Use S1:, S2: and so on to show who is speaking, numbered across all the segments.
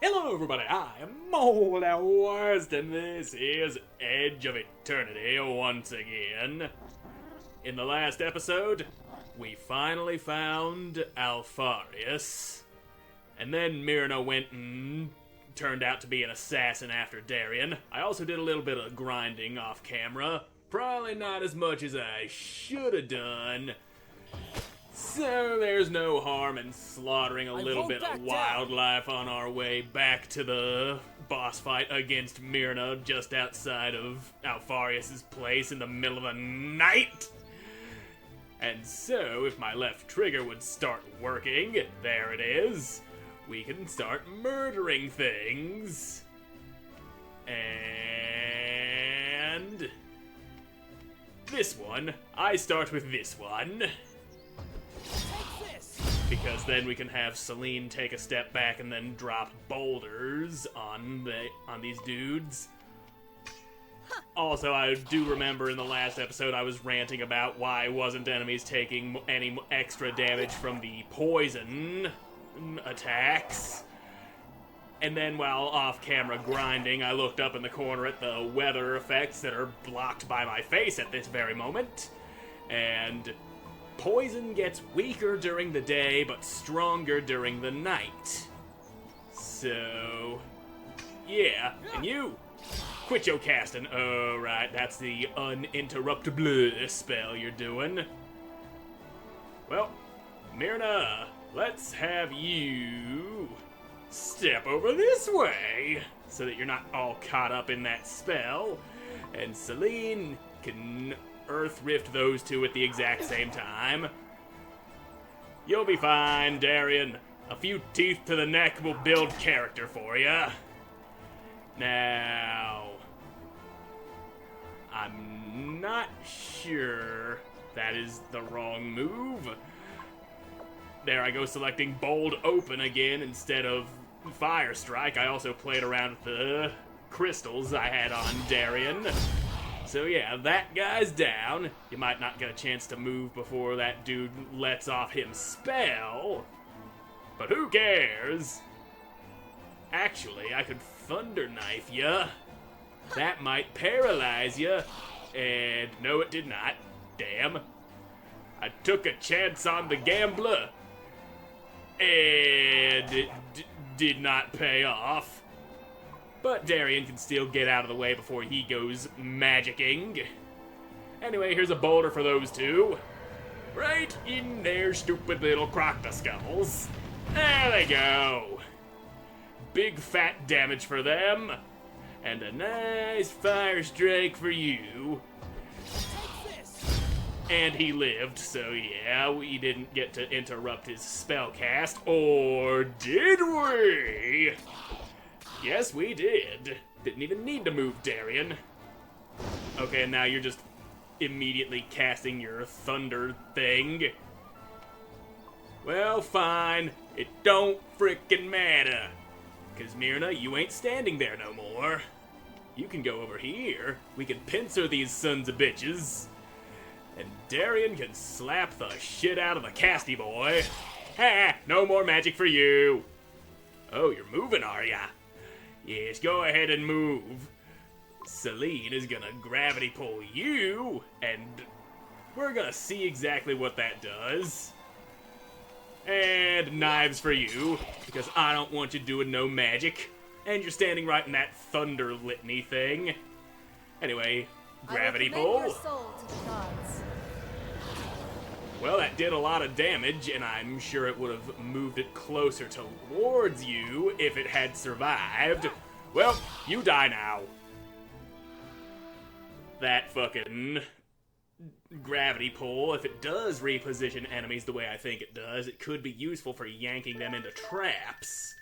S1: Hello everybody, I am Moldy, and this is Edge of Eternity once again. In the last episode, we finally found Alfarius, and then Myrna went and turned out to be an assassin after Darian. I also did a little bit of grinding off camera, probably not as much as I should have done. So there's no harm in slaughtering a little bit of wildlife on our way back to the boss fight against Myrna just outside of Alfarius' place in the middle of the night. And so, if my left trigger would start working, there it is, we can start murdering things. And this one, I start with this one. Because then we can have Celine take a step back and then drop boulders on these dudes. Also, I do remember in the last episode I was ranting about why wasn't enemies taking any extra damage from the poison attacks. And then while off-camera grinding, I looked up in the corner at the weather effects that are blocked by my face at this very moment. And poison gets weaker during the day, but stronger during the night. So, yeah. And you, quit your casting. Oh, right, that's the uninterruptible spell you're doing. Well, Myrna, let's have you step over this way so that you're not all caught up in that spell. And Celine can Earth Rift those two at the exact same time. You'll be fine, Darian. A few teeth to the neck will build character for you. Now, I'm not sure that is the wrong move. There I go, selecting Bold Open again instead of Fire Strike. I also played around with the crystals I had on Darian. So yeah, that guy's down. You might not get a chance to move before that dude lets off his spell. But who cares? Actually, I could Thunder Knife ya. That might paralyze ya. And no, it did not. Damn. I took a chance on the gambler. And it did not pay off. But Darian can still get out of the way before he goes magicking. Anyway, here's a boulder for those two. Right in their stupid little crocodile. There they go. Big fat damage for them. And a nice fire strike for you. And he lived, so yeah, we didn't get to interrupt his spell cast. Or did we? Yes, we did. Didn't even need to move, Darian. Okay, now you're just immediately casting your thunder thing. Well, fine. It don't frickin' matter. 'Cause Myrna, you ain't standing there no more. You can go over here. We can pincer these sons of bitches. And Darian can slap the shit out of the casty boy. Ha! No more magic for you. Oh, you're moving, are ya? Yes, go ahead and move. Celine is gonna gravity pull you, and we're gonna see exactly what that does. And knives for you, because I don't want you doing no magic. And you're standing right in that thunder litany thing. Anyway, gravity pull.
S2: Your soul to the gods.
S1: Well, that did a lot of damage, and I'm sure it would have moved it closer towards you if it had survived. Well, you die now. That fucking gravity pull, if it does reposition enemies the way I think it does, it could be useful for yanking them into traps.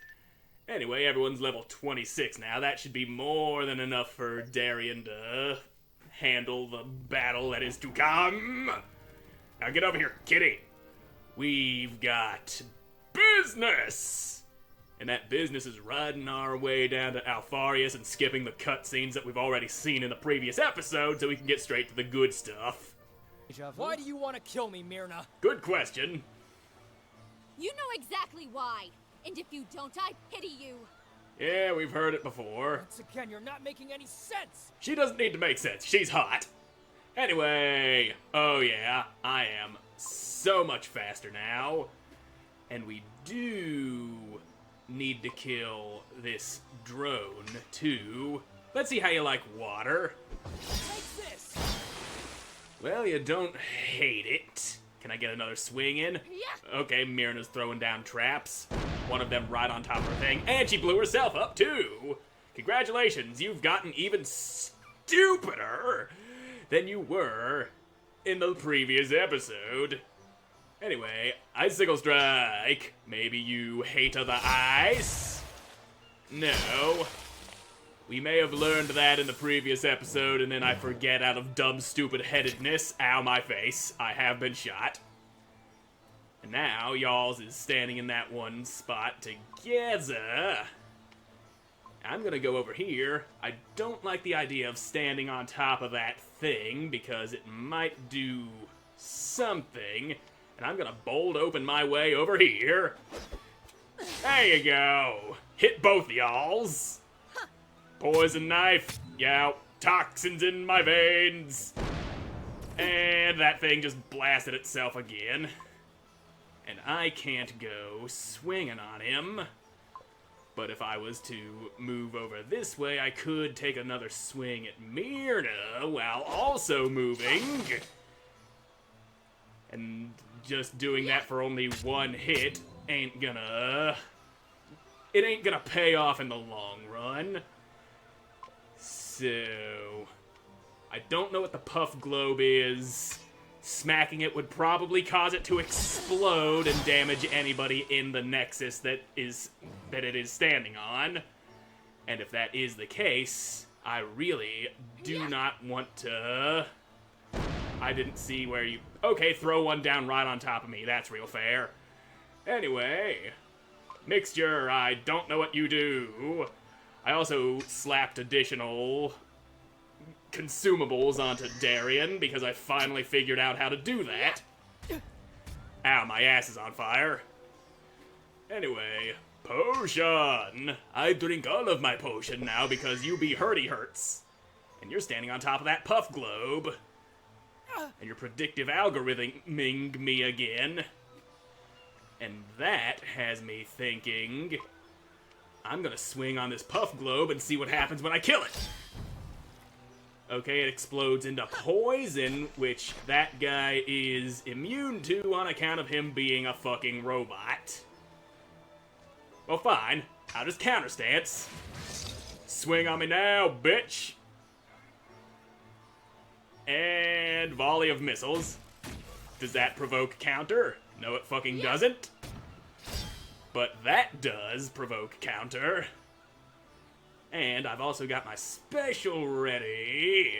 S1: Anyway, everyone's level 26 now. That should be more than enough for Darian to handle the battle that is to come. Now get over here, kitty. We've got business! And that business is riding our way down to Alfarius and skipping the cutscenes that we've already seen in the previous episode so we can get straight to the good stuff.
S3: Why do you want to kill me, Myrna?
S1: Good question.
S2: You know exactly why. And if you don't, I pity you.
S1: Yeah, we've heard it before.
S3: Once again, you're not making any sense.
S1: She doesn't need to make sense. She's hot. Anyway, oh yeah, I am so much faster now. And we do need to kill this drone, too. Let's see how you like water.
S3: Take this.
S1: Well, you don't hate it. Can I get another swing in?
S3: Yeah.
S1: Okay, Myrna's throwing down traps. One of them right on top of her thing. And she blew herself up, too. Congratulations, you've gotten even stupider than you were in the previous episode. Anyway, Icicle Strike. Maybe you hate the ice? No. We may have learned that in the previous episode, and then I forget out of dumb stupid-headedness. Ow, my face. I have been shot. And now, y'alls is standing in that one spot together. I'm gonna go over here. I don't like the idea of standing on top of that thing, because it might do something. And I'm gonna bolt open my way over here. There you go. Hit both y'alls. Poison knife. Yeah, toxins in my veins. And that thing just blasted itself again. And I can't go swinging on him. But if I was to move over this way, I could take another swing at Myrna while also moving. And just doing that for only one hit ain't gonna pay off in the long run. So, I don't know what the puff globe is. Smacking it would probably cause it to explode and damage anybody in the nexus that it is standing on. And if that is the case, I really do not want to... I didn't see where you... Okay, throw one down right on top of me. That's real fair. Anyway, mixture, I don't know what you do. I also slapped additional consumables onto Darian because I finally figured out how to do that. Ow, my ass is on fire. Anyway, potion. I drink all of my potion now because you be hurty hurts. And you're standing on top of that puff globe. And your predictive algorithming me again. And that has me thinking, I'm gonna swing on this puff globe and see what happens when I kill it. Okay, it explodes into poison, which that guy is immune to on account of him being a fucking robot. Well, fine. I'll just counterstance. Swing on me now, bitch. And volley of missiles. Does that provoke counter? No, it fucking doesn't. But that does provoke counter. And I've also got my special ready.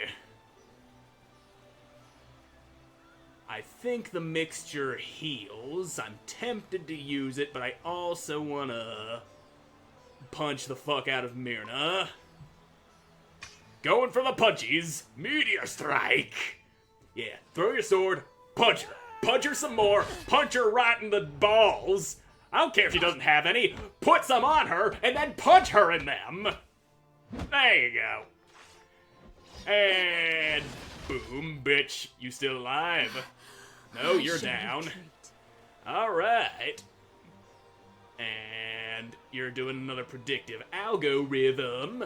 S1: I think the mixture heals. I'm tempted to use it, but I also want to punch the fuck out of Myrna. Going for the punchies. Meteor strike. Yeah, throw your sword, punch her. Punch her some more, punch her right in the balls. I don't care if she doesn't have any. Put some on her, and then punch her in them. There you go. And boom, bitch. You still alive? No, you're down. Alright. And you're doing another predictive algorithm.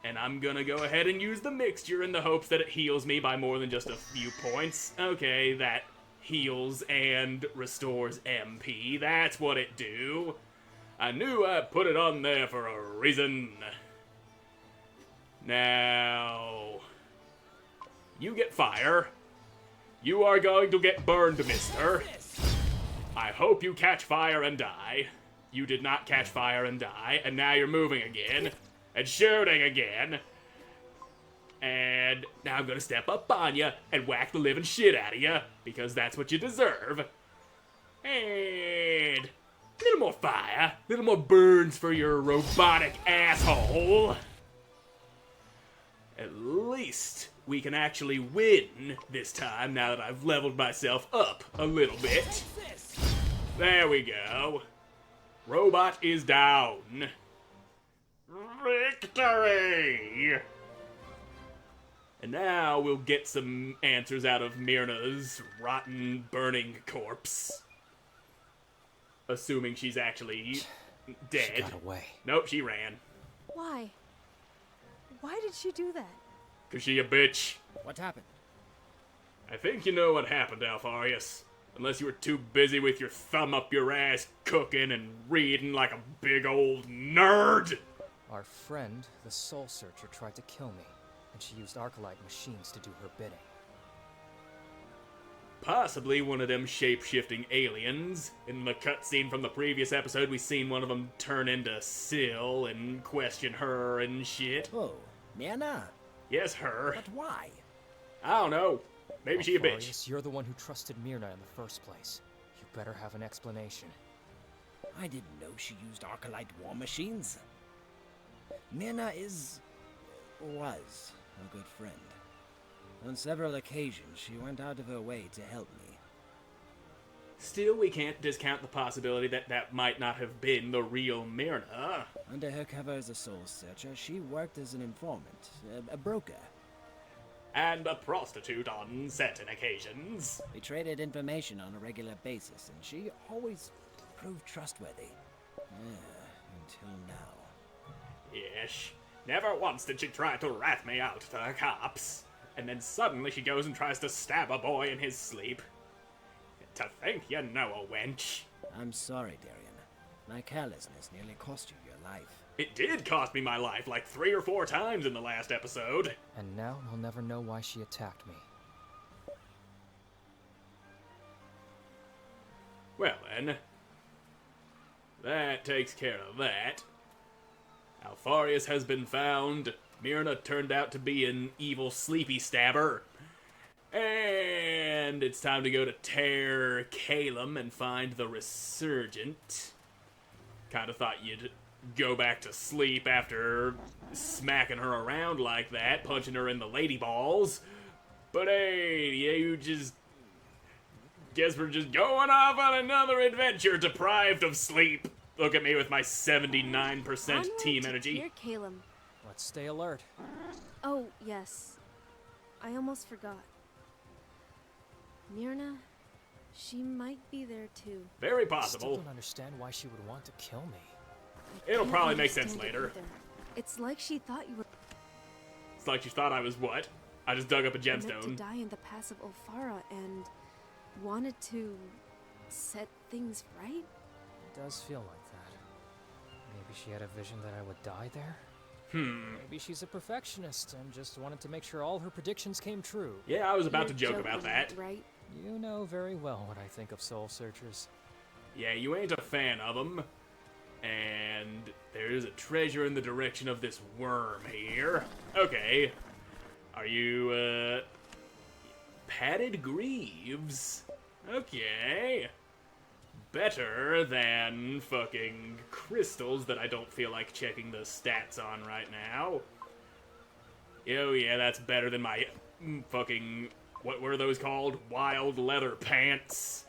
S1: And I'm gonna go ahead and use the mixture in the hopes that it heals me by more than just a few points. Okay, that heals and restores MP. That's what it do. I knew I put it on there for a reason. Now, you get fire. You are going to get burned, mister. I hope you catch fire and die. You did not catch fire and die, and now you're moving again. And shooting again. And now I'm gonna step up on you and whack the living shit out of you, because that's what you deserve. And a little more fire, a little more burns for your robotic asshole. At least we can actually win this time now that I've leveled myself up a little bit. There we go. Robot is down. away! And now we'll get some answers out of Myrna's rotten, burning corpse. Assuming she's actually dead.
S2: She got away.
S1: Nope, she ran.
S4: Why? Why did she do that?
S1: 'Cause she a bitch.
S3: What happened?
S1: I think you know what happened, Alfarius. Unless you were too busy with your thumb up your ass cooking and reading like a big old nerd.
S2: Our friend, the Soul Searcher, tried to kill me, and she used Arcalite machines to do her bidding.
S1: Possibly one of them shape-shifting aliens. In the cutscene from the previous episode, we seen one of them turn into Syl and question her and shit.
S3: Oh, Myrna.
S1: Yes, her.
S3: But why?
S1: I don't know. Maybe she a bitch.
S2: Alfarius, you're the one who trusted Myrna in the first place. You better have an explanation.
S3: I didn't know she used Arcalite war machines. Myrna was a good friend. On several occasions, she went out of her way to help me.
S1: Still, we can't discount the possibility that that might not have been the real Myrna.
S3: Under her cover as a soul searcher, she worked as an informant, a broker.
S1: And a prostitute on certain occasions.
S3: We traded information on a regular basis, and she always proved trustworthy. Until now.
S1: Yes. Never once did she try to rat me out to the cops. And then suddenly she goes and tries to stab a boy in his sleep. To think you know a wench.
S3: I'm sorry, Darian. My carelessness nearly cost you your life.
S1: It did cost me my life like 3 or 4 times in the last episode.
S2: And now we'll never know why she attacked me.
S1: Well then, that takes care of that. Alfarius has been found. Myrna turned out to be an evil sleepy stabber. And it's time to go to Ter Calum and find the Resurgent. Kinda thought you'd go back to sleep after smacking her around like that, punching her in the lady balls. But hey, you just... Guess we're just going off on another adventure deprived of sleep. Look at me with my 79% team energy.
S4: Here, Calum.
S2: Let's stay alert.
S4: Oh, yes. I almost forgot. Myrna, she might be there too.
S1: Very
S2: I still
S1: possible.
S2: don't understand why she would want to kill me.
S1: It'll
S4: Can't
S1: probably make sense
S4: understand it
S1: later.
S4: either. It's like she thought you were
S1: It's like you thought I was what? I just dug up a
S4: meant to
S1: gemstone.
S4: die in the pass of Ophara and wanted to set things right.
S2: It does feel like that. Maybe she had a vision that I would die there? Maybe she's a perfectionist and just wanted to make sure all her predictions came true.
S1: Yeah, I was about to
S4: You're
S1: joke about
S4: joking,
S1: that.
S4: right?
S2: You know very well what I think of soul searchers.
S1: Yeah, you ain't a fan of them. And there's a treasure in the direction of this worm here. Okay. Are you, padded greaves? Okay. Better than fucking crystals that I don't feel like checking the stats on right now. Oh yeah, that's better than my fucking... What were those called? Wild leather pants.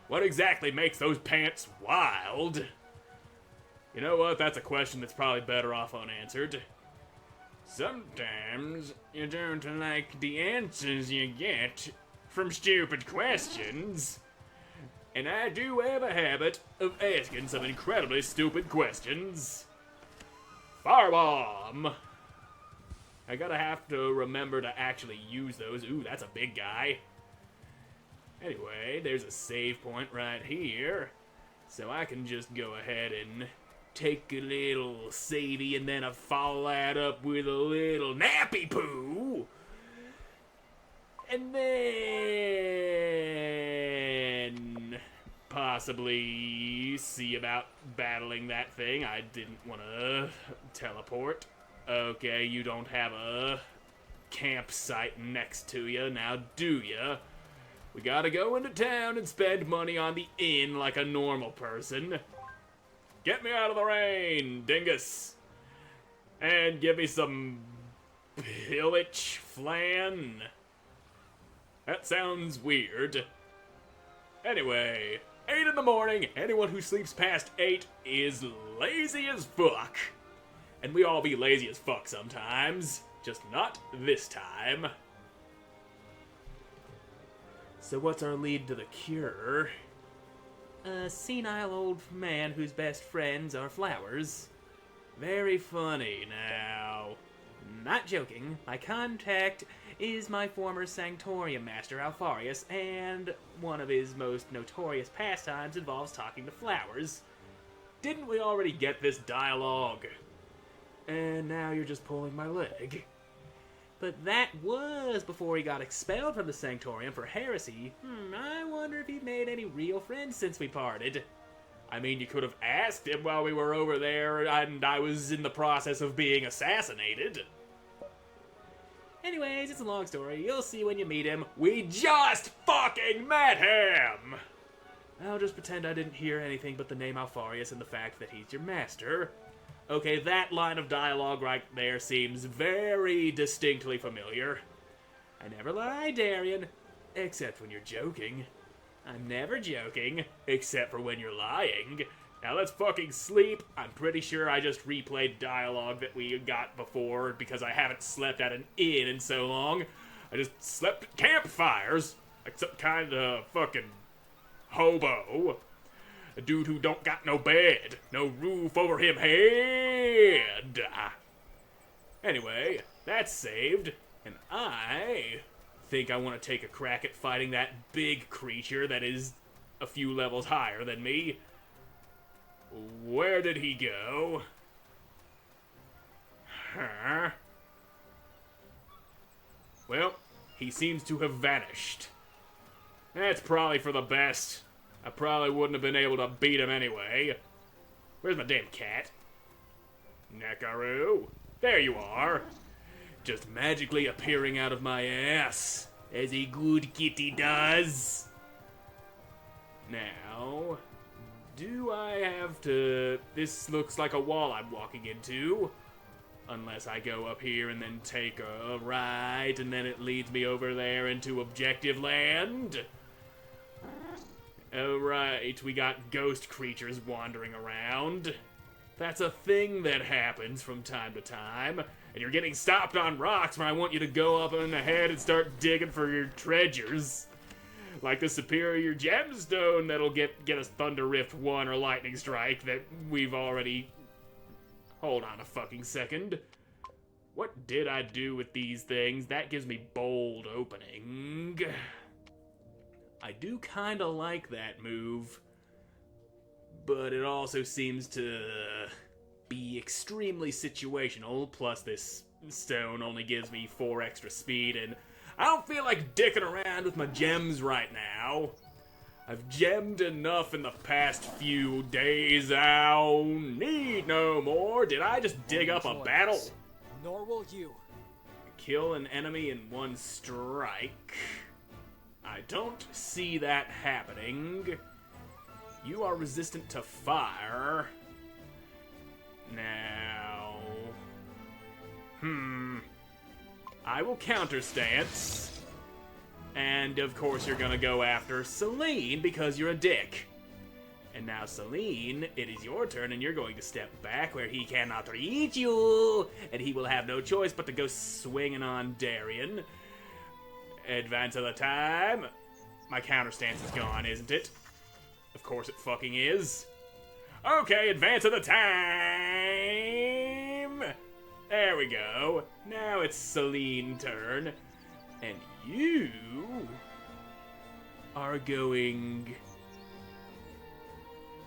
S1: What exactly makes those pants wild? You know what? That's a question that's probably better off unanswered. Sometimes you don't like the answers you get from stupid questions. And I do have a habit of asking some incredibly stupid questions. Firebomb! I gotta have to remember to actually use those. Ooh, that's a big guy. Anyway, there's a save point right here. So I can just go ahead and take a little savey and then I follow that up with a little nappy poo. And then possibly see about battling that thing. I didn't want to teleport. Okay, you don't have a campsite next to you, now do ya? We gotta go into town and spend money on the inn like a normal person. Get me out of the rain, dingus! And give me some pillage flan. That sounds weird. Anyway, 8 in the morning. Anyone who sleeps past 8 is lazy as fuck. And we all be lazy as fuck sometimes. Just not this time. So what's our lead to the cure? A senile old man whose best friends are flowers. Very funny now. Not joking, my contact is my former Sanctorium master Alfarius, and one of his most notorious pastimes involves talking to flowers. Didn't we already get this dialogue? And now you're just pulling my leg. But that was before he got expelled from the Sanctorium for heresy. I wonder if he made any real friends since we parted. I mean, you could have asked him while we were over there and I was in the process of being assassinated. Anyways, it's a long story. You'll see when you meet him. We just fucking met him! I'll just pretend I didn't hear anything but the name Alfarius and the fact that he's your master. Okay, that line of dialogue right there seems very distinctly familiar. I never lie, Darian. Except when you're joking. I'm never joking, except for when you're lying. Now let's fucking sleep. I'm pretty sure I just replayed dialogue that we got before because I haven't slept at an inn in so long. I just slept at campfires. Like some kind of fucking hobo. A dude who don't got no bed, no roof over him head. Anyway, that's saved, and I think I want to take a crack at fighting that big creature that is a few levels higher than me. Where did he go? Huh? Well, he seems to have vanished. That's probably for the best. I probably wouldn't have been able to beat him anyway. Where's my damn cat? Nakaru? There you are. Just magically appearing out of my ass, as a good kitty does. Now, do I have to... This looks like a wall I'm walking into. Unless I go up here and then take a right, and then it leads me over there into objective land. Alright, we got ghost creatures wandering around. That's a thing that happens from time to time. And you're getting stopped on rocks when I want you to go up in ahead and start digging for your treasures. Like the superior gemstone that'll get us Thunder Rift 1 or Lightning Strike that we've already... Hold on a fucking second. What did I do with these things? That gives me bold opening. I do kinda like that move, but it also seems to be extremely situational, plus this stone only gives me 4 extra speed, and I don't feel like dicking around with my gems right now. I've gemmed enough in the past few days, I'll need no more. Did I just dig up a battle?
S2: Nor will you.
S1: Kill an enemy in 1 strike. I don't see that happening. You are resistant to fire. Now... I will counterstance. And of course you're gonna go after Celine because you're a dick. And now Celine, it is your turn and you're going to step back where he cannot reach you. And he will have no choice but to go swinging on Darian. Advance of the time. My counterstance is gone, isn't it? Of course it fucking is. Okay, advance of the time. There we go. Now it's Celine's turn. And you are going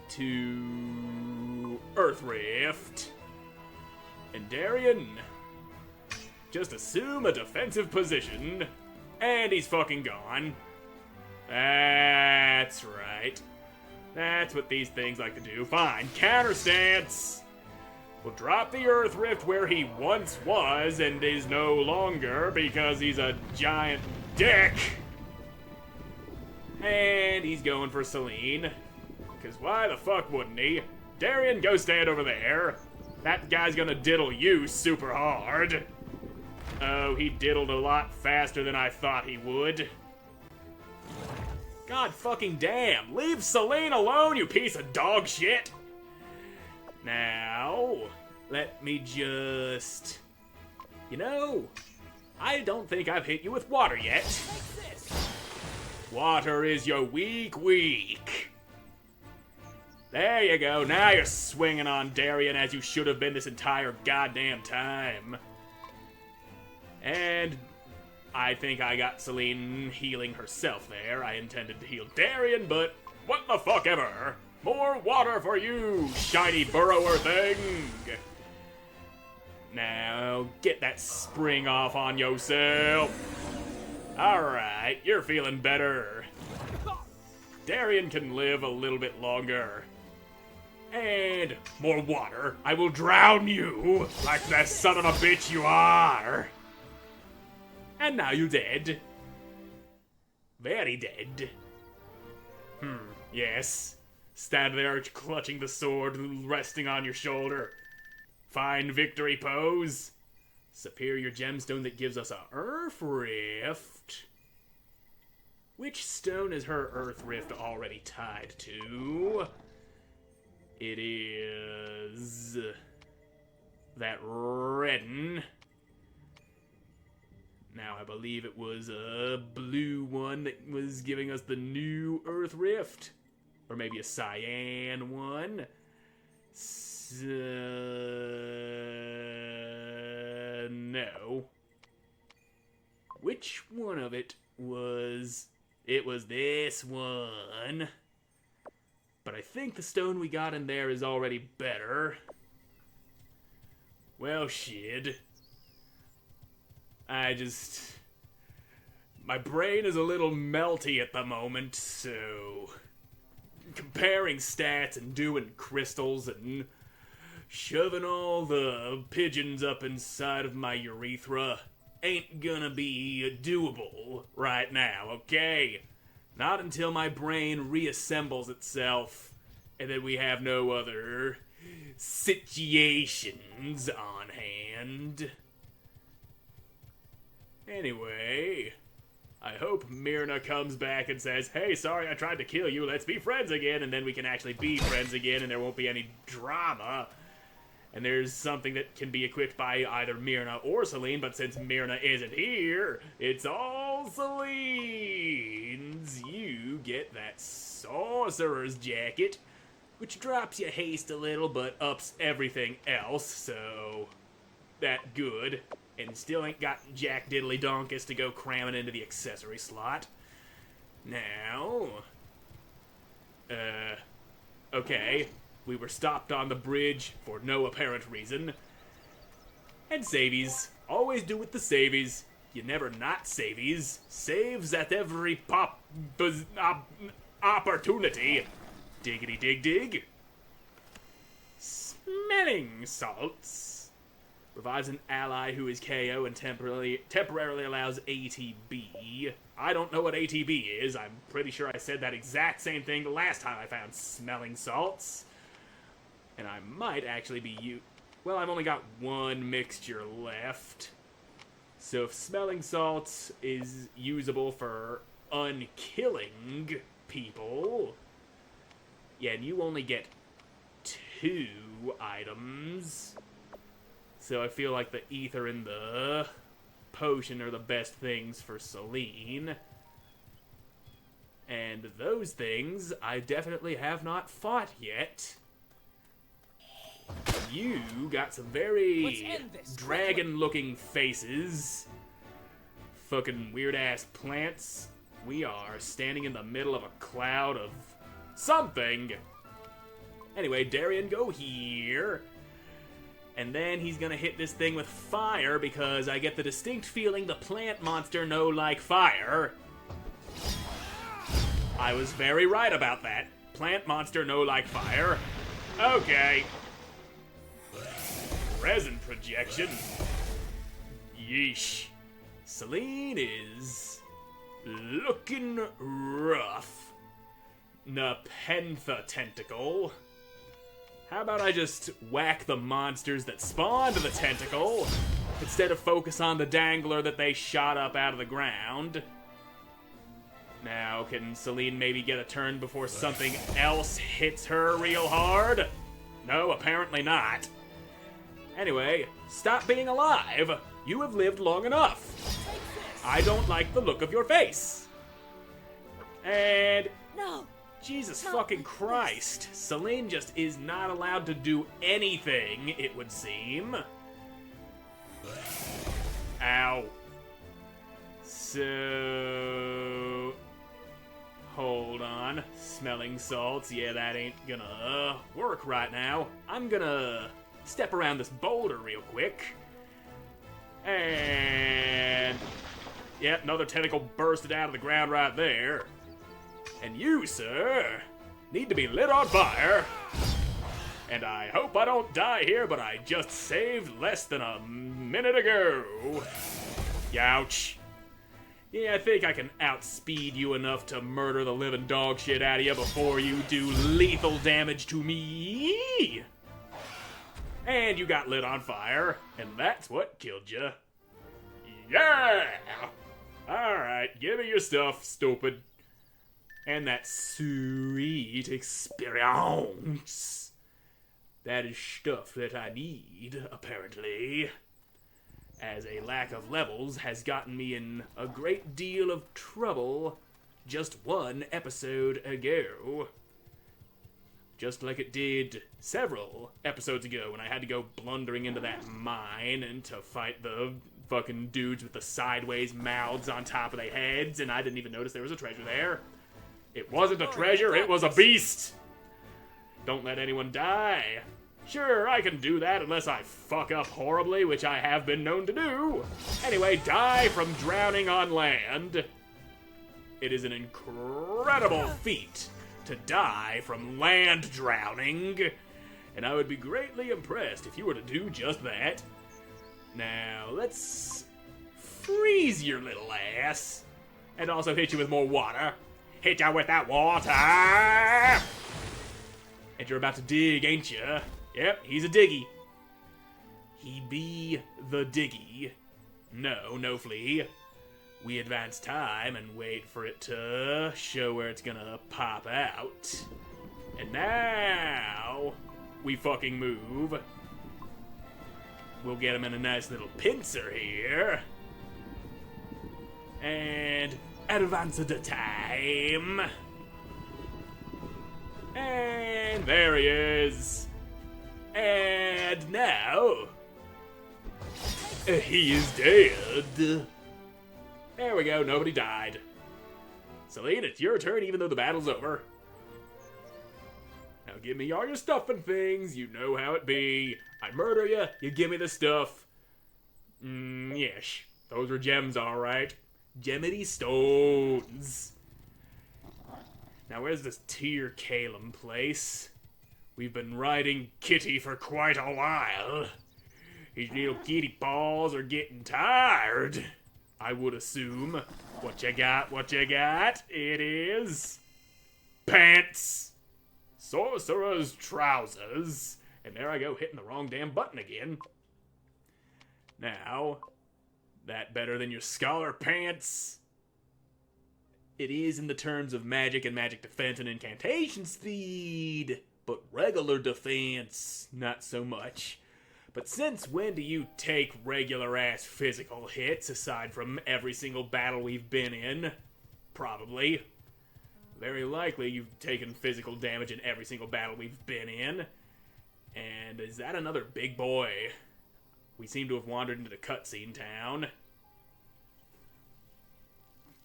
S1: to Earth Rift. And Darian, just assume a defensive position. And he's fucking gone. That's right. That's what these things like to do. Fine. Counterstance. We'll drop the Earth Rift where he once was and is no longer because he's a giant dick. And he's going for Celine. Because why the fuck wouldn't he? Darian, go stand over there. That guy's gonna diddle you super hard. Oh, he diddled a lot faster than I thought he would. God fucking damn! Leave Celine alone, you piece of dog shit! Now, let me just... You know, I don't think I've hit you with water yet. Water is your weak. There you go. Now you're swinging on Darien as you should have been this entire goddamn time. And I think I got Celine healing herself there. I intended to heal Darien, but what the fuck ever. More water for you, shiny burrower thing. Now, get that spring off on yourself. Alright, you're feeling better. Darien can live a little bit longer. And more water. I will drown you like that son of a bitch you are. And now you're dead. Very dead. Yes. Stand there clutching the sword resting on your shoulder. Fine victory pose. Superior gemstone that gives us a Earth Rift. Which stone is her Earth Rift already tied to? It is... that redden. Now, I believe it was a blue one that was giving us the new Earth Rift. Or maybe a cyan one. No. Which one of it was... It was this one. But I think the stone we got in there is already better. Well, shit. My brain is a little melty at the moment, so... Comparing stats and doing crystals and shoving all the pigeons up inside of my urethra ain't gonna be doable right now, okay? Not until my brain reassembles itself and then we have no other situations on hand. Anyway, I hope Myrna comes back and says, hey, sorry I tried to kill you, let's be friends again, and then we can actually be friends again and there won't be any drama. And there's something that can be equipped by either Myrna or Celine, but since Myrna isn't here, it's all Celine's. You get that sorcerer's jacket, which drops your haste a little but ups everything else, so that good. And still ain't got Jack Diddley Donkus to go cramming into the accessory slot. Now... okay. We were stopped on the bridge for no apparent reason. And savies. Always do with the savies. You never not savies. Saves at every opportunity. Diggity dig dig. Smelling salts. Revives an ally who is KO and temporarily allows ATB. I don't know what ATB is. I'm pretty sure I said that exact same thing the last time I found smelling salts. And I might actually be well, I've only got one mixture left. So if smelling salts is usable for unkilling people, yeah, and you only get 2 items. So I feel like the ether and the potion are the best things for Celine. And those things I definitely have not fought yet. You got some very dragon-looking faces. Fucking weird-ass plants. We are standing in the middle of a cloud of something. Anyway, Darien, go here. And then he's gonna hit this thing with fire because I get the distinct feeling the plant monster no like fire. I was very right about that. Plant monster no like fire. Okay. Resin projection. Yeesh. Celine is looking rough. Nepentha tentacle. How about I just whack the monsters that spawned the tentacle instead of focus on the dangler that they shot up out of the ground? Now, can Celine maybe get a turn before something else hits her real hard? No, apparently not. Anyway, stop being alive. You have lived long enough. I don't like the look of your face. And
S4: No.
S1: Jesus
S4: Stop
S1: fucking
S4: with
S1: Christ. Celine just is not allowed to do anything, it would seem. Ow. So... Hold on. Smelling salts. Yeah, that ain't gonna work right now. I'm gonna step around this boulder real quick. And... Yep, another tentacle bursted out of the ground right there. And you, sir, need to be lit on fire. And I hope I don't die here, but I just saved less than a minute ago. Youch. Yeah, I think I can outspeed you enough to murder the living dog shit out of you before you do lethal damage to me. And you got lit on fire, and that's what killed you. Yeah! Alright, give me your stuff, stupid. And that sweet experience. That is stuff that I need, apparently. As a lack of levels has gotten me in a great deal of trouble just one episode ago. Just like it did several episodes ago when I had to go blundering into that mine and to fight the fucking dudes with the sideways mouths on top of their heads, and I didn't even notice there was a treasure there. It wasn't a treasure, it was a beast! Don't let anyone die. Sure, I can do that unless I fuck up horribly, which I have been known to do. Anyway, die from drowning on land. It is an incredible feat to die from land drowning, and I would be greatly impressed if you were to do just that. Now, let's freeze your little ass, and also hit you with more water. Hit ya with that water! And you're about to dig, ain't ya? Yep, he's a diggy. He be the diggy. No flea. We advance time and wait for it to show where it's gonna pop out. And now, we fucking move. We'll get him in a nice little pincer here. And advance the time. And there he is. And now, he is dead. There we go, nobody died. Celine, it's your turn even though the battle's over. Now give me all your stuff and things, you know how it be. I murder you, you give me the stuff. Yes, those are gems alright. Gemity stones. Now where's this Tyr Calum place? We've been riding Kitty for quite a while. His little kitty paws are getting tired, I would assume. What you got? It is... pants! Sorcerer's trousers. And there I go, hitting the wrong damn button again. Now, that better than your scholar pants? It is in the terms of magic and magic defense and incantation speed, but regular defense, not so much. But since when do you take regular-ass physical hits, aside from every single battle we've been in? Probably. Very likely you've taken physical damage in every single battle we've been in. And is that another big boy? We seem to have wandered into the cutscene town.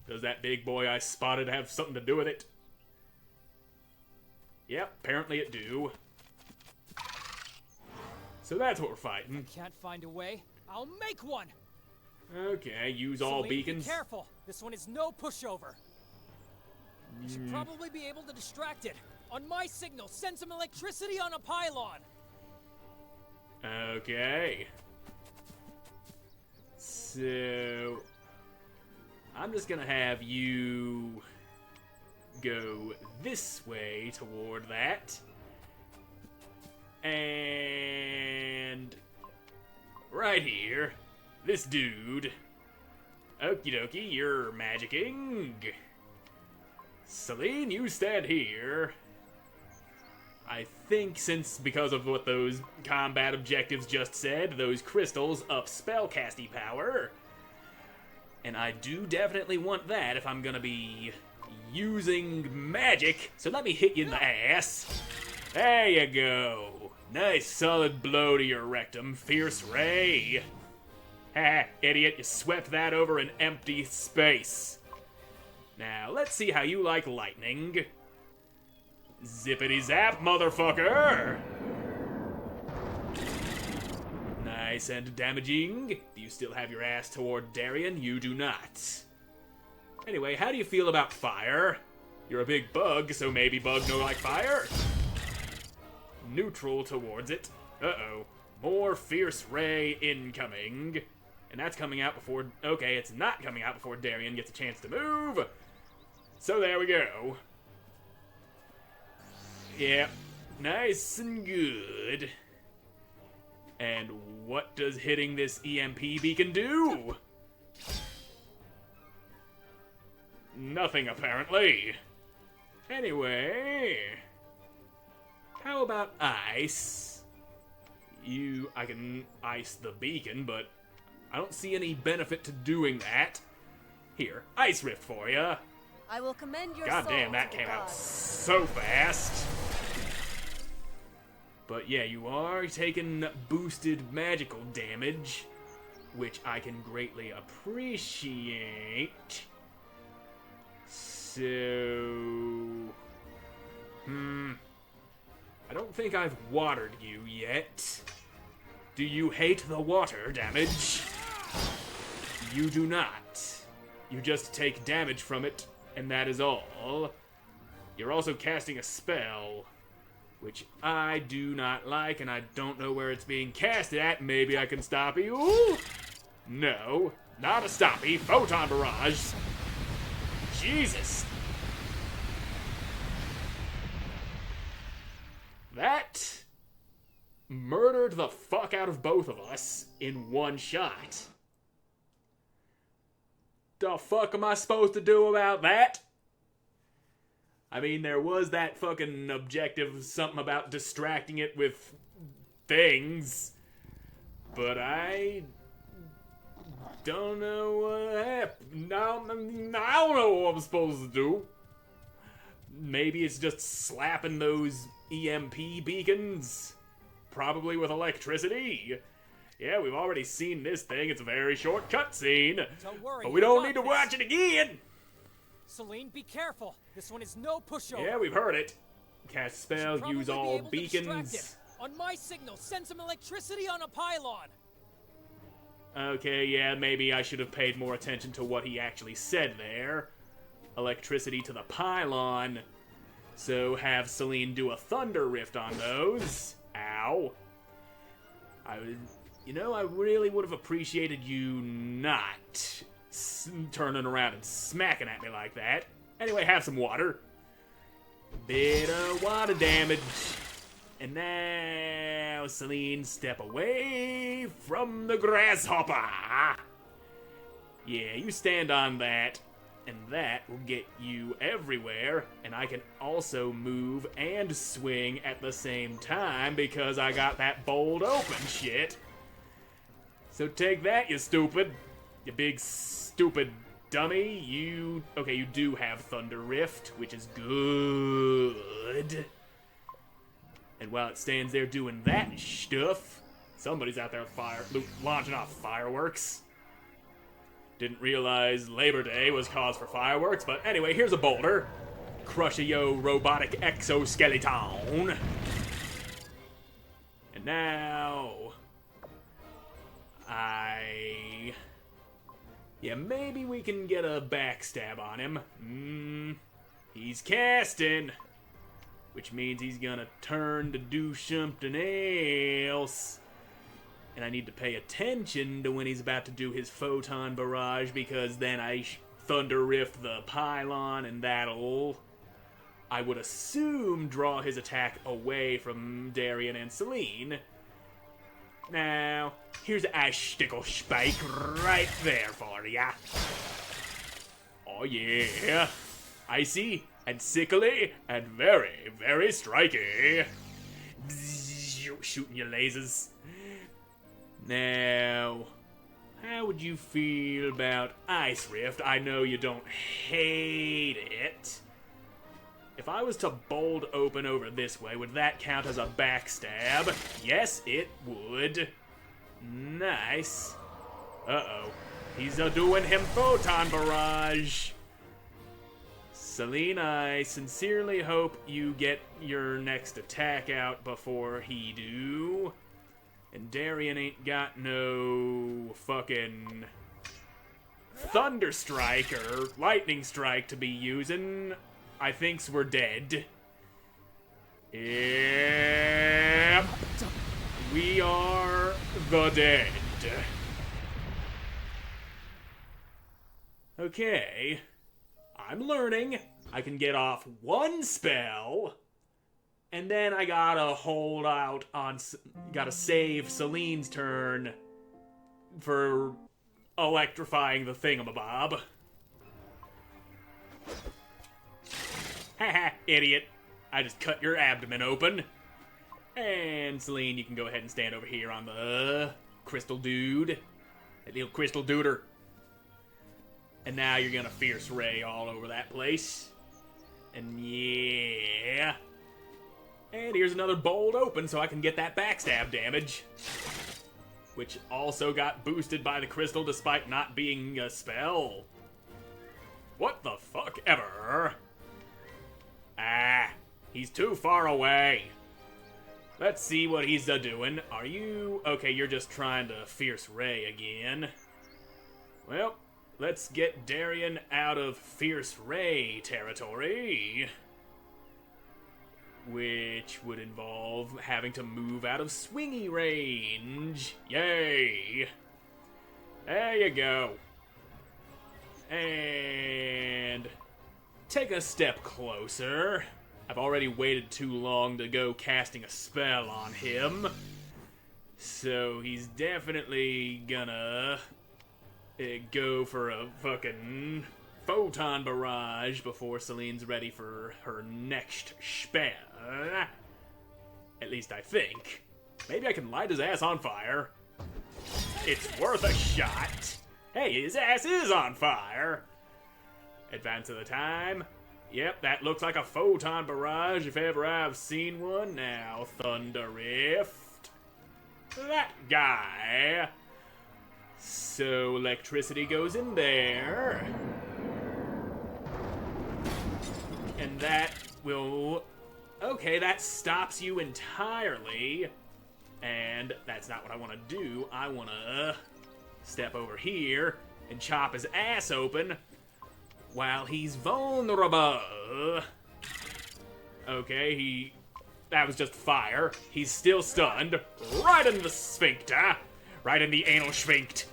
S1: Does that big boy I spotted have something to do with it? Yep, apparently it do. So that's what we're fighting.
S2: Can't find a way. I'll make one.
S1: Okay, use all
S2: Celine,
S1: beacons.
S2: Be careful. This one is no pushover. You should probably be able to distract it. On my signal, send some electricity on a pylon.
S1: Okay. So I'm just gonna have you go this way toward that. And right here, this dude. Okie dokie, you're magicking. Celine, you stand here. I think because of what those combat objectives just said, those crystals up spellcasting power. And I do definitely want that if I'm gonna be using magic. So let me hit you in the ass. There you go. Nice solid blow to your rectum, Fierce Ray. Ha, idiot, you swept that over an empty space. Now, let's see how you like lightning. Zippity zap, motherfucker! Nice and damaging. Do you still have your ass toward Darien? You do not. Anyway, how do you feel about fire? You're a big bug, so maybe bug no like fire? Neutral towards it. Uh-oh. More Fierce Ray incoming. And that's coming out before... Okay, it's not coming out before Darien gets a chance to move. So there we go. Yep. Nice and good. And what does hitting this EMP beacon do? Nothing, apparently. Anyway... How about ice? I can ice the beacon, but I don't see any benefit to doing that. Here, ice rift for ya.
S5: I will commend your
S1: God
S5: soul
S1: damn, that
S5: to
S1: came
S5: the
S1: out
S5: gods.
S1: so fast. But yeah, you are taking boosted magical damage, which I can greatly appreciate. So... I don't think I've watered you yet. Do you hate the water damage? You do not. You just take damage from it, and that is all. You're also casting a spell, which I do not like, and I don't know where it's being casted at. Maybe I can stop you? No, not a stoppy. Photon barrage. Jesus. That murdered the fuck out of both of us in one shot. The fuck am I supposed to do about that? I mean, there was that fucking objective, something about distracting it with things, but I don't know what happened. I don't know what I'm supposed to do. Maybe it's just slapping those EMP beacons, probably with electricity. Yeah, we've already seen this thing. It's a very short cutscene,
S2: Don't worry,
S1: but we
S2: you
S1: don't
S2: got
S1: need to
S2: this.
S1: watch it again.
S2: Celine, be careful. This one is no pushover.
S1: Yeah, we've heard it. Cast
S2: Should
S1: spell,
S2: probably
S1: use
S2: be
S1: all
S2: able to distract
S1: beacons.
S2: it. On my signal, send some electricity on a pylon.
S1: Okay, yeah, maybe I should have paid more attention to what he actually said there. Electricity to the pylon. So have Celine do a thunder rift on those. Ow. I really would have appreciated you not turning around and smacking at me like that. Anyway, have some water. Bit of water damage. And now, Celine, step away from the grasshopper. Yeah, you stand on that, and that will get you everywhere. And I can also move and swing at the same time because I got that bolt open shit. So take that, you stupid. You big stupid dummy. You do have Thunder Rift, which is good. And while it stands there doing that stuff, somebody's out there launching off fireworks. Didn't realize Labor Day was cause for fireworks, but anyway, here's a boulder. Crush a yo robotic exoskeleton. And now... Yeah, maybe we can get a backstab on him. He's casting. Which means he's gonna turn to do something else. And I need to pay attention to when he's about to do his photon barrage, because then I thunder rift the pylon, and that'll, I would assume, draw his attack away from Darien and Celine. Now, here's a stickle spike right there for ya. Oh yeah. Icy, and sickly and very, very striky. Shooting your lasers. Now, how would you feel about Ice Rift? I know you don't hate it. If I was to bold open over this way, would that count as a backstab? Yes, it would. Nice. Uh-oh. He's doing him photon barrage. Celine, I sincerely hope you get your next attack out before he do. And Darian ain't got no fucking Thunder Strike or Lightning Strike to be using. I thinks we're dead. Yep. We are the dead. Okay. I'm learning. I can get off one spell. And then I gotta hold out on... Gotta save Celine's turn for electrifying the thingamabob. Haha, idiot. I just cut your abdomen open. And Celine, you can go ahead and stand over here on the crystal dude. That little crystal duder. And now you're gonna Fierce Ray all over that place. And yeah. And here's another bold open so I can get that backstab damage. Which also got boosted by the crystal despite not being a spell. What the fuck ever? Ah, he's too far away. Let's see what he's doing. Are you... Okay, you're just trying to Fierce Ray again. Well, let's get Darian out of Fierce Ray territory. Which would involve having to move out of swingy range. Yay! There you go. And... take a step closer. I've already waited too long to go casting a spell on him. So he's definitely gonna go for a fucking photon barrage before Celine's ready for her next spell. At least I think. Maybe I can light his ass on fire. It's worth a shot. Hey, his ass is on fire. Advance of the time. Yep, that looks like a photon barrage if ever I've seen one. Now, Thunder Rift. That guy. So, electricity goes in there. And that will... Okay, that stops you entirely. And that's not what I want to do. I want to step over here and chop his ass open while he's vulnerable. Okay, that was just fire. He's still stunned. Right in the sphincter. Right in the anal sphinct.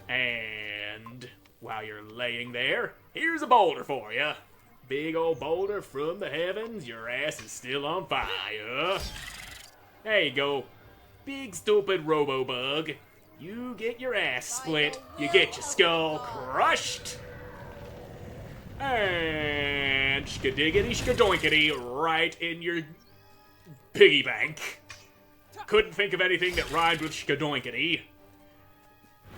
S1: And while you're laying there, here's a boulder for you. Big old boulder from the heavens. Your ass is still on fire. There you go. Big stupid Robo bug. You get your ass split. You get your skull crushed. And skadiggity skadoinkity right in your piggy bank. Couldn't think of anything that rhymed with skadoinkity.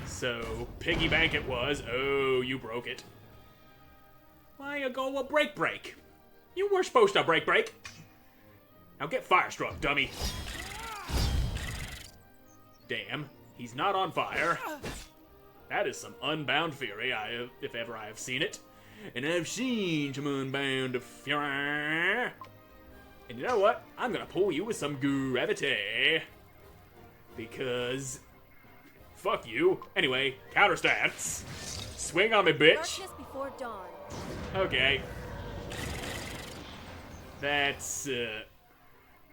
S1: So, piggy bank it was. Oh, you broke it. Why you go a break? You were supposed to break. Now get firestruck, dummy. Damn, he's not on fire. That is some unbound fury, if ever I have seen it. And I've seen some unbound fury. And you know what? I'm gonna pull you with some gravity. Because... fuck you. Anyway, counter stance. Swing on me, bitch.
S4: Darkness before dawn.
S1: Okay. That's,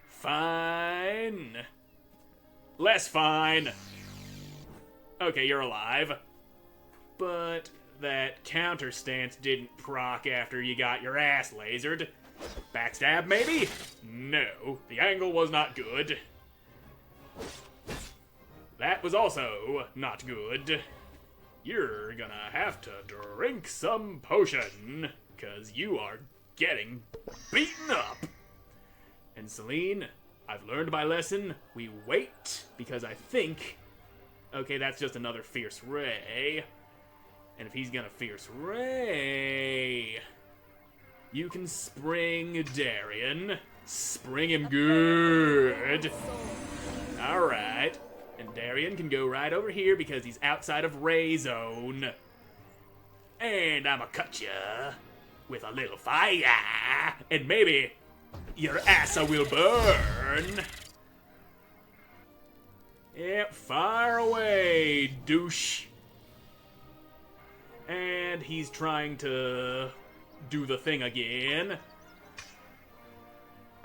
S1: fine. Less fine. Okay, you're alive. But that counter stance didn't proc after you got your ass lasered. Backstab, maybe? No, the angle was not good. That was also not good. You're gonna have to drink some potion, 'cause you are getting beaten up. And Celine, I've learned my lesson. We wait, because I think... Okay, that's just another Fierce Ray. And if he's gonna Fierce Ray... You can spring Darien. Spring him good. Alright. And Darien can go right over here because he's outside of Ray Zone. And I'ma cut ya with a little fire. And maybe your ass will burn. Yep, fire away, douche. And he's trying to do the thing again.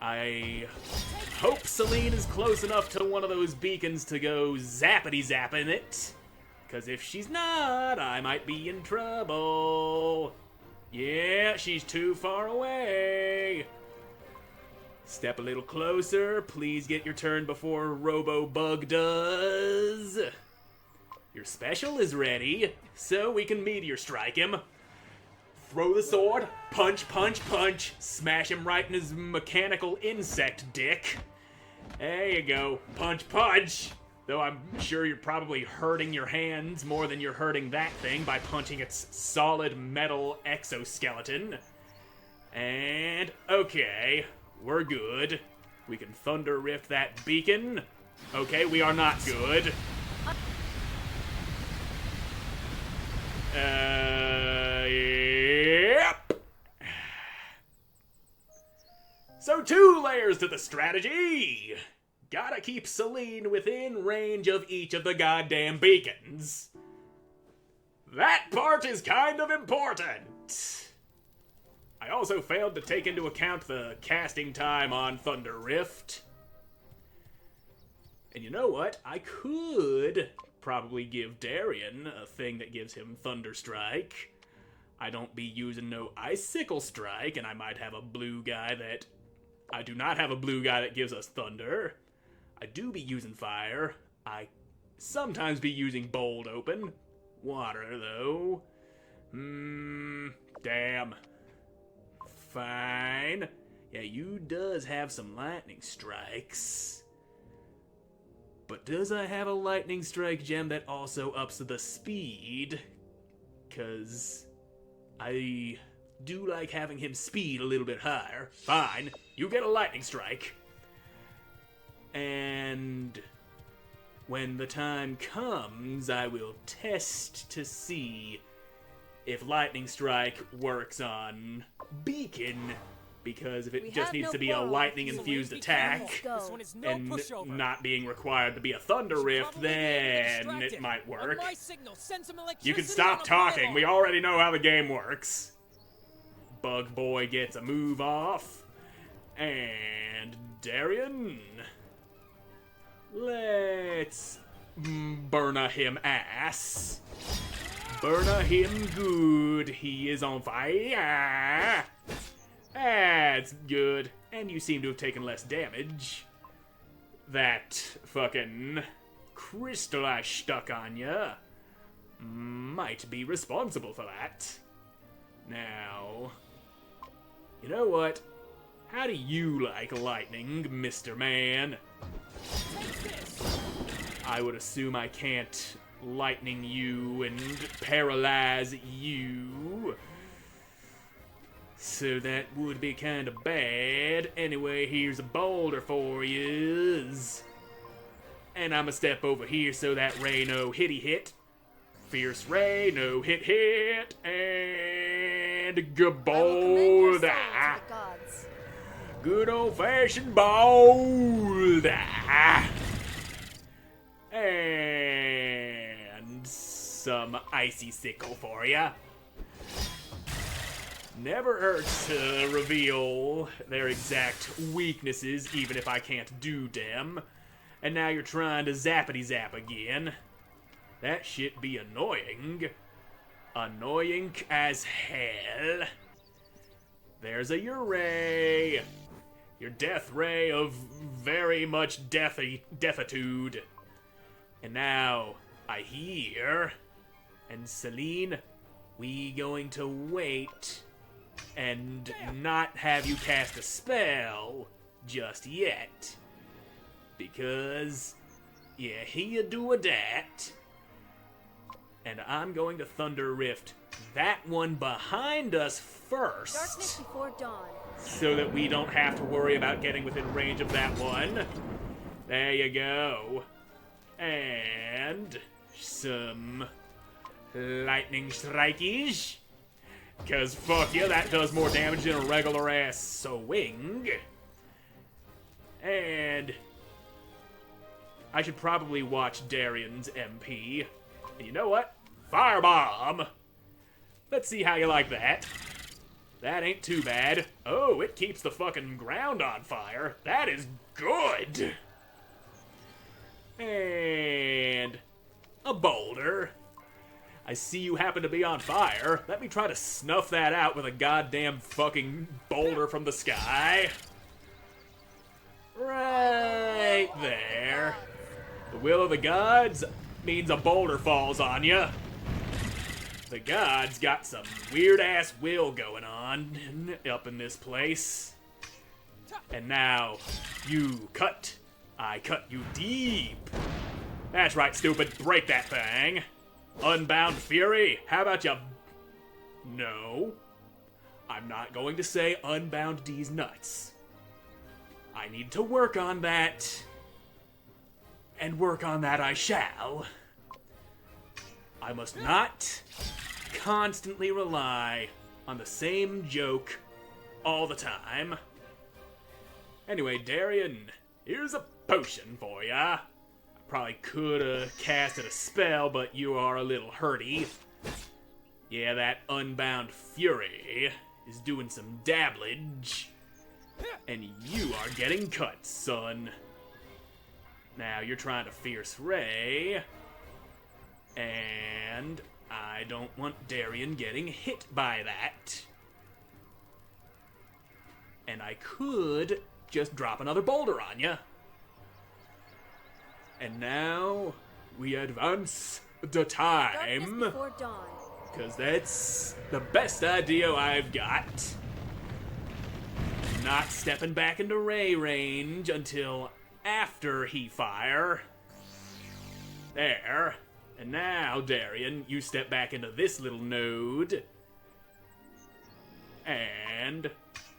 S1: I hope Celine is close enough to one of those beacons to go zappity-zapping it. Because if she's not, I might be in trouble. Yeah, she's too far away. Step a little closer. Please get your turn before Robo Bug does. Your special is ready, so we can meteor strike him. Throw the sword, punch, punch, punch, smash him right in his mechanical insect dick. There you go, punch, punch. Though I'm sure you're probably hurting your hands more than you're hurting that thing by punching its solid metal exoskeleton. And, okay, we're good. We can Thunder Rift that beacon. Okay, we are not good. Yep. So 2 layers to the strategy. Gotta keep Celine within range of each of the goddamn beacons. That part is kind of important. I also failed to take into account the casting time on Thunder Rift. And you know what? I could probably give Darien a thing that gives him Thunder Strike. I don't be using no Icicle Strike, and I might have a blue guy that... I do not have a blue guy that gives us Thunder. I do be using Fire. I sometimes be using Bold Open. Water, though. Damn. Fine. Yeah, you does have some Lightning Strikes. But does I have a Lightning Strike gem that also ups the speed? 'Cause I do like having him speed a little bit higher. Fine, you get a Lightning Strike. And when the time comes, I will test to see if Lightning Strike works on Beacon. Because if it just needs to be a lightning-infused attack and not being required to be a Thunder Rift, then it might work. You can stop talking. We already know how the game works. Bug Boy gets a move off. And Darien, let's burn him ass. Burn him good. He is on fire. That's good. And you seem to have taken less damage. That fucking crystal I stuck on ya might be responsible for that. Now, you know what? How do you like lightning, Mr. Man? I would assume I can't lightning you and paralyze you. So that would be kind of bad. Anyway, here's a boulder for yous. And I'ma step over here so that Ray no hitty hit. Fierce Ray, no hit hit. And good boulder. Good old-fashioned boulder. And some icy sickle for ya. Never hurts to reveal their exact weaknesses, even if I can't do them. And now you're trying to zappity-zap again. That shit be annoying. Annoying as hell. There's a your ray. Your death ray of very much deathitude. And now, I hear... And Celine, we going to wait and not have you cast a spell just yet. Because, yeah, he'll do a dat. And I'm going to Thunder Rift that one behind us first.
S4: Darkness before dawn.
S1: So that we don't have to worry about getting within range of that one. There you go. And some lightning strikeys. Cause fuck yeah, that does more damage than a regular ass swing. And I should probably watch Darian's MP. And you know what? Firebomb! Let's see how you like that. That ain't too bad. Oh, it keeps the fucking ground on fire. That is good! And a boulder. I see you happen to be on fire. Let me try to snuff that out with a goddamn fucking boulder from the sky. Right there. The will of the gods means a boulder falls on you. The gods got some weird-ass will going on up in this place. And now, you cut. I cut you deep. That's right, stupid. Break that thing. Unbound Fury, how about you? No. I'm not going to say Unbound D's nuts. I need to work on that. And work on that I shall. I must not constantly rely on the same joke all the time. Anyway, Darian, here's a potion for ya. I probably could have casted a spell, but you are a little hurty. Yeah, that Unbound Fury is doing some dabblage. And you are getting cut, son. Now, you're trying to Fierce Ray. And I don't want Darian getting hit by that. And I could just drop another boulder on you. And now we advance the time.
S4: Darkness before dawn.
S1: Because that's the best idea I've got. Not stepping back into Ray range until after he fire. There. And now, Darian, you step back into this little node. And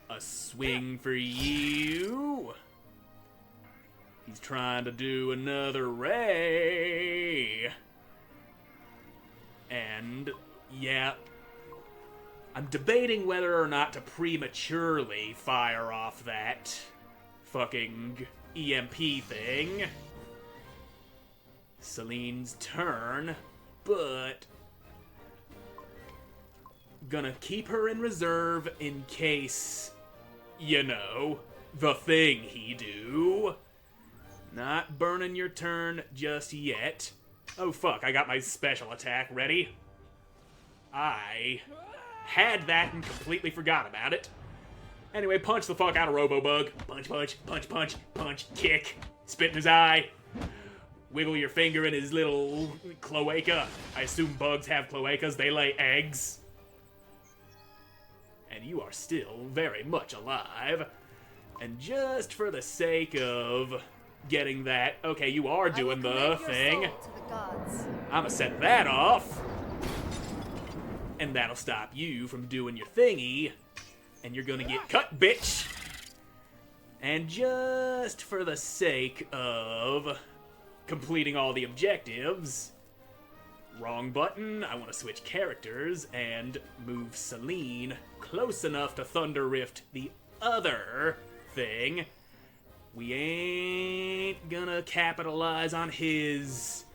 S1: a swing for you. He's trying to do another ray. And, yeah, I'm debating whether or not to prematurely fire off that fucking EMP thing. Celine's turn, but gonna keep her in reserve in case, you know, the thing he do. Not burning your turn just yet. Oh fuck, I got my special attack ready. I had that and completely forgot about it. Anyway, punch the fuck out of Robo Bug. Punch, punch, punch, punch, punch, kick. Spit in his eye. Wiggle your finger in his little cloaca. I assume bugs have cloacas. They lay eggs. And you are still very much alive. And just for the sake of getting that, okay, you are doing the thing. I'ma set that off. And that'll stop you from doing your thingy. And you're gonna get cut, bitch. And just for the sake of completing all the objectives, wrong button, I want to switch characters and move Celine close enough to Thunder Rift the other thing. We ain't gonna capitalize on his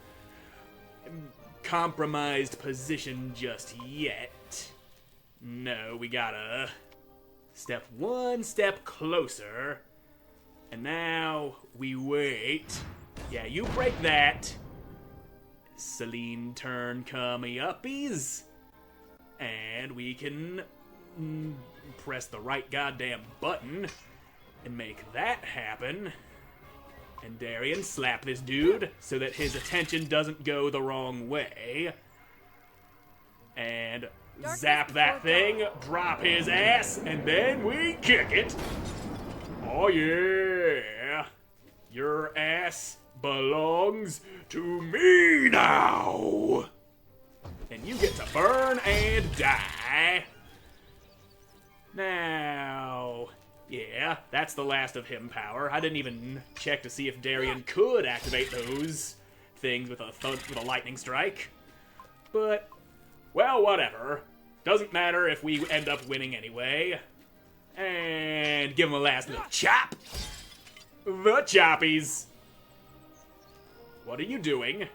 S1: compromised position just yet. No, we gotta step one step closer. And now we wait. Yeah, you break that. Celine turn coming uppies. And we can press the right goddamn button and make that happen. And Darian, slap this dude so that his attention doesn't go the wrong way. And zap that thing, drop his ass, and then we kick it. Oh yeah. Your ass belongs to me now. And you get to burn and die. Now, yeah, that's the last of him power. I didn't even check to see if Darien could activate those things with a lightning strike. But, well, whatever. Doesn't matter if we end up winning anyway. And give him a last little chop. The choppies. What are you doing?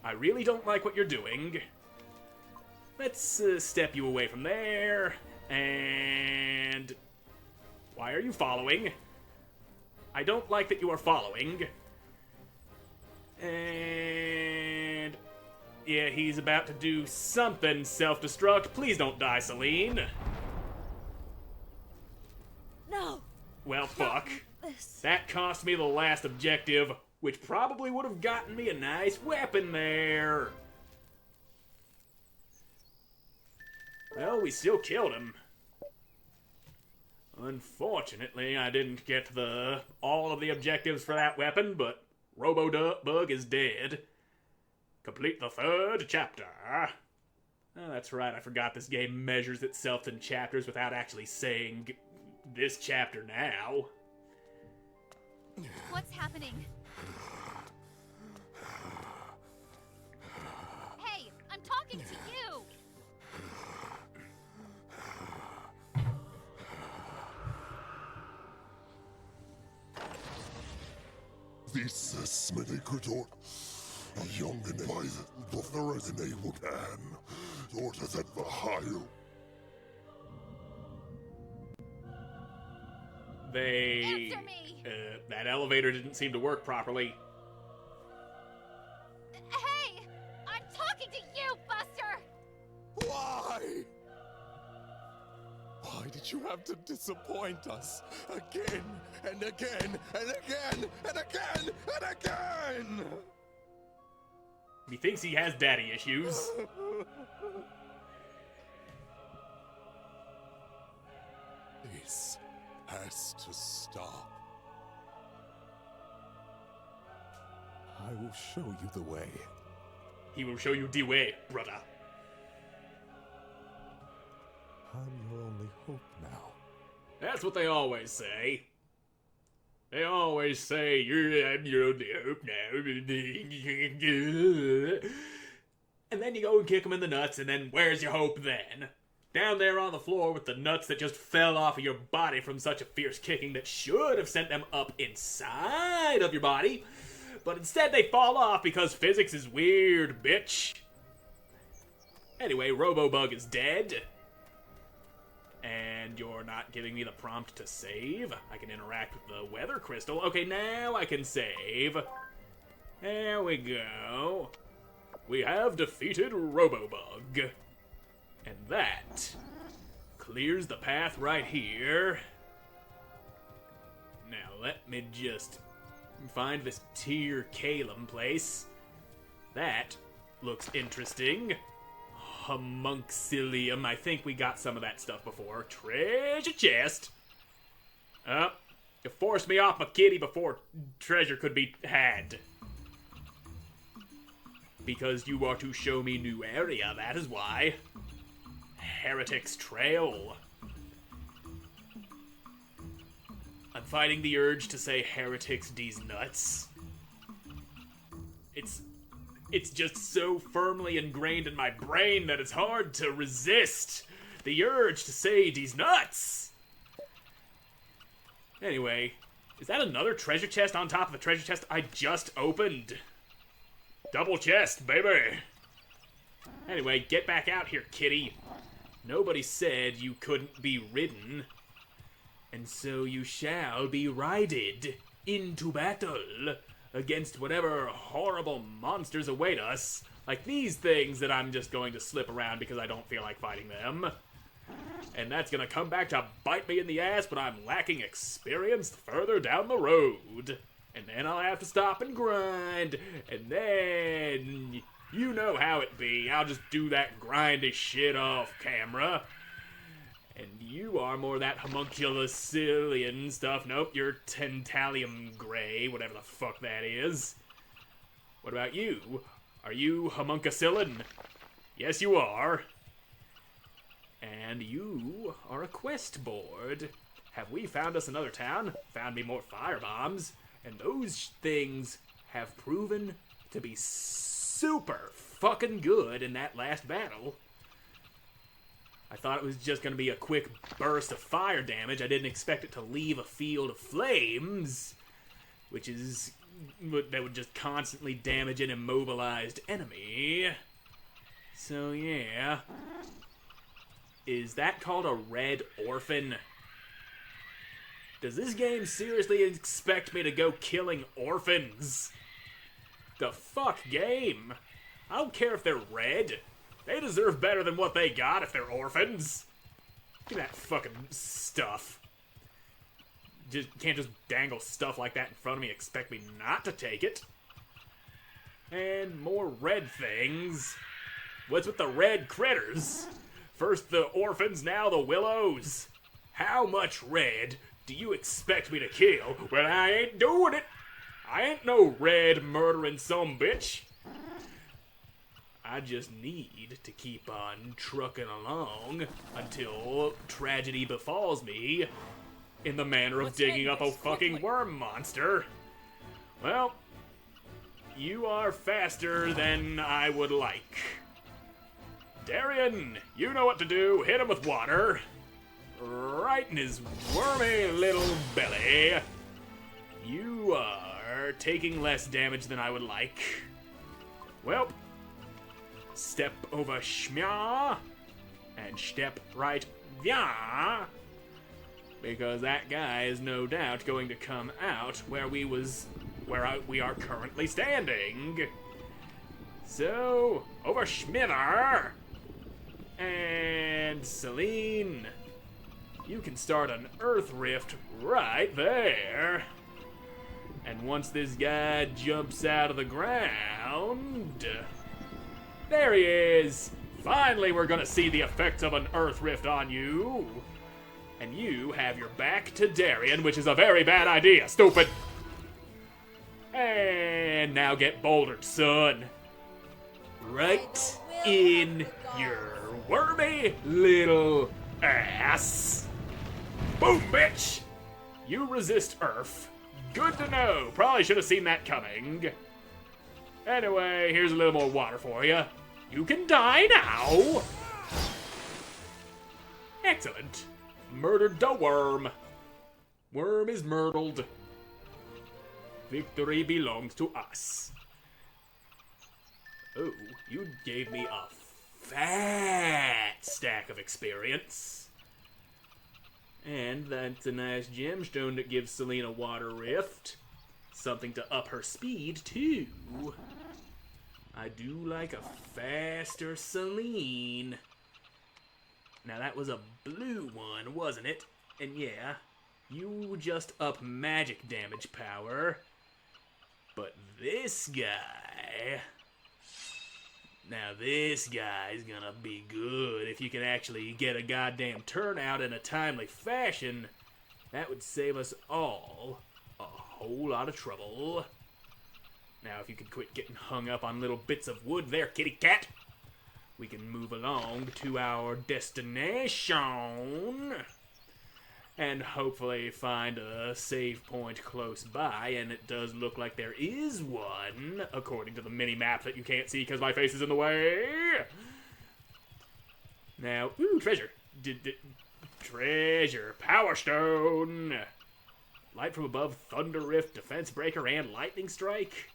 S1: I really don't like what you're doing. Let's step you away from there. And why are you following? I don't like that you are following. And yeah, he's about to do something self-destruct. Please don't die, Celine.
S4: No.
S1: Well, fuck.
S4: This.
S1: That cost me the last objective, which probably would have gotten me a nice weapon there. Well, we still killed him. Unfortunately, I didn't get all of the objectives for that weapon, but Robo Bug is dead. Complete the 3rd chapter. Oh, that's right, I forgot this game measures itself in chapters without actually saying this chapter now.
S5: What's happening? Hey, I'm talking to you!
S6: This is Medicredor, young and wise, both the resonable can, daughters at the Hile.
S1: They...
S5: Answer me!
S1: That elevator didn't seem to work properly.
S5: Hey! I'm talking to you, Buster!
S6: Why? Why did you have to disappoint us again and again and again and again and again?
S1: He thinks he has daddy issues.
S6: This has to stop. I will show you the way.
S1: He will show you the way, brother.
S6: I'm your only hope now.
S1: That's what they always say. They always say, I'm your only hope now. And then you go and kick them in the nuts, and then where's your hope then? Down there on the floor with the nuts that just fell off of your body from such a fierce kicking that should have sent them up inside of your body. But instead they fall off because physics is weird, bitch. Anyway, Robo-Bug is dead. And you're not giving me the prompt to save. I can interact with the weather crystal. Okay, now I can save. There we go. We have defeated Robo-Bug. And that clears the path right here. Now let me just find this Tier Calum place. That looks interesting. Homuncilium. I think we got some of that stuff before. Treasure chest. You forced me off my kitty before treasure could be had. Because you are to show me new area, that is why. Heretic's Trail. I'm fighting the urge to say heretics D's nuts. It's just so firmly ingrained in my brain that it's hard to resist the urge to say D's nuts. Anyway, is that another treasure chest on top of the treasure chest I just opened? Double chest, baby. Anyway, get back out here, kitty. Nobody said you couldn't be ridden. And so you shall be rided into battle against whatever horrible monsters await us, like these things that I'm just going to slip around because I don't feel like fighting them. And that's gonna come back to bite me in the ass, but I'm lacking experience further down the road. And then I'll have to stop and grind. And then, you know how it be. I'll just do that grindy shit off camera. And you are more that homunculus-cillian stuff. Nope, you're Tentalium Gray, whatever the fuck that is. What about you? Are you homuncucillin? Yes, you are. And you are a quest board. Have we found us another town? Found me more firebombs. And those things have proven to be super fucking good in that last battle. I thought it was just going to be a quick burst of fire damage. I didn't expect it to leave a field of flames, that would just constantly damage an immobilized enemy. So yeah. Is that called a red orphan? Does this game seriously expect me to go killing orphans? The fuck game? I don't care if they're red. They deserve better than what they got if they're orphans. Give me that fucking stuff. Can't just dangle stuff like that in front of me and expect me not to take it. And more red things. What's with the red critters? First the orphans, now the willows. How much red do you expect me to kill? Well, I ain't doing it. I ain't no red murdering sumbitch. I just need to keep on trucking along until tragedy befalls me in the manner of digging up a fucking worm monster. Well, you are faster than I would like. Darian, you know what to do. Hit him with water. Right in his wormy little belly. You are taking less damage than I would like. Well, step over Shmya and step right via, because that guy is no doubt going to come out where we are currently standing. So, over Schmither and Celine, you can start an Earth Rift right there. And once this guy jumps out of the ground, there he is! Finally, we're gonna see the effects of an Earth Rift on you. And you have your back to Darian, which is a very bad idea, stupid. And now get bouldered, son. Right in your wormy little ass. Boom, bitch! You resist Earth. Good to know. Probably should have seen that coming. Anyway, here's a little more water for you. You can die now. Excellent. Murdered the worm. Worm is murdered. Victory belongs to us. Oh, you gave me a fat stack of experience. And that's a nice gemstone that gives Selena Water Rift. Something to up her speed, too. I do like a faster Celine. Now that was a blue one, wasn't it? And yeah, you just up magic damage power. But this guy... Now this guy's gonna be good. If you can actually get a goddamn turnout in a timely fashion, that would save us all a whole lot of trouble. Now if you could quit getting hung up on little bits of wood there, kitty cat, we can move along to our destination and hopefully find a save point close by, and it does look like there is one, according to the mini-map that you can't see because my face is in the way. Now, ooh, treasure. Treasure. Power Stone. Light from above, Thunder Rift, Defense Breaker, and Lightning Strike.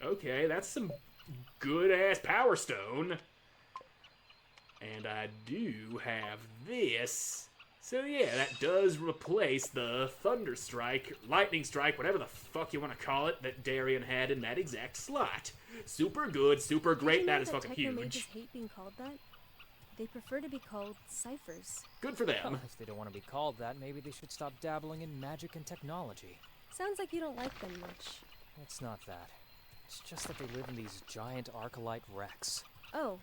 S1: Okay, that's some good-ass Power Stone. And I do have this. So yeah, that does replace the Thunder Strike, Lightning Strike, whatever the fuck you want to call it, that Darian had in that exact slot. Super good, super great, that is fucking huge.
S4: Mages hate being called that? They prefer to be called ciphers.
S1: Good for them.
S2: Well, if they don't want to be called that, maybe they should stop dabbling in magic and technology.
S4: Sounds like you don't like them much.
S2: It's not that. It's just that they live in these giant arcalite wrecks.
S4: Oh.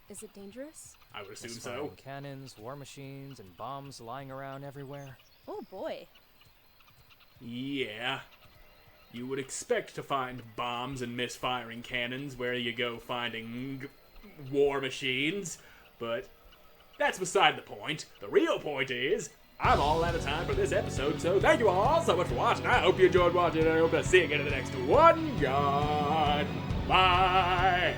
S4: Is it dangerous?
S1: I would assume
S2: There's
S1: so.
S2: firing cannons, war machines, and bombs lying around everywhere.
S4: Oh boy.
S1: Yeah. You would expect to find bombs and misfiring cannons where you go finding war machines, but that's beside the point. The real point is, I'm all out of time for this episode, so thank you all so much for watching. I hope you enjoyed watching, and I hope to see you again in the next one. Goodbye.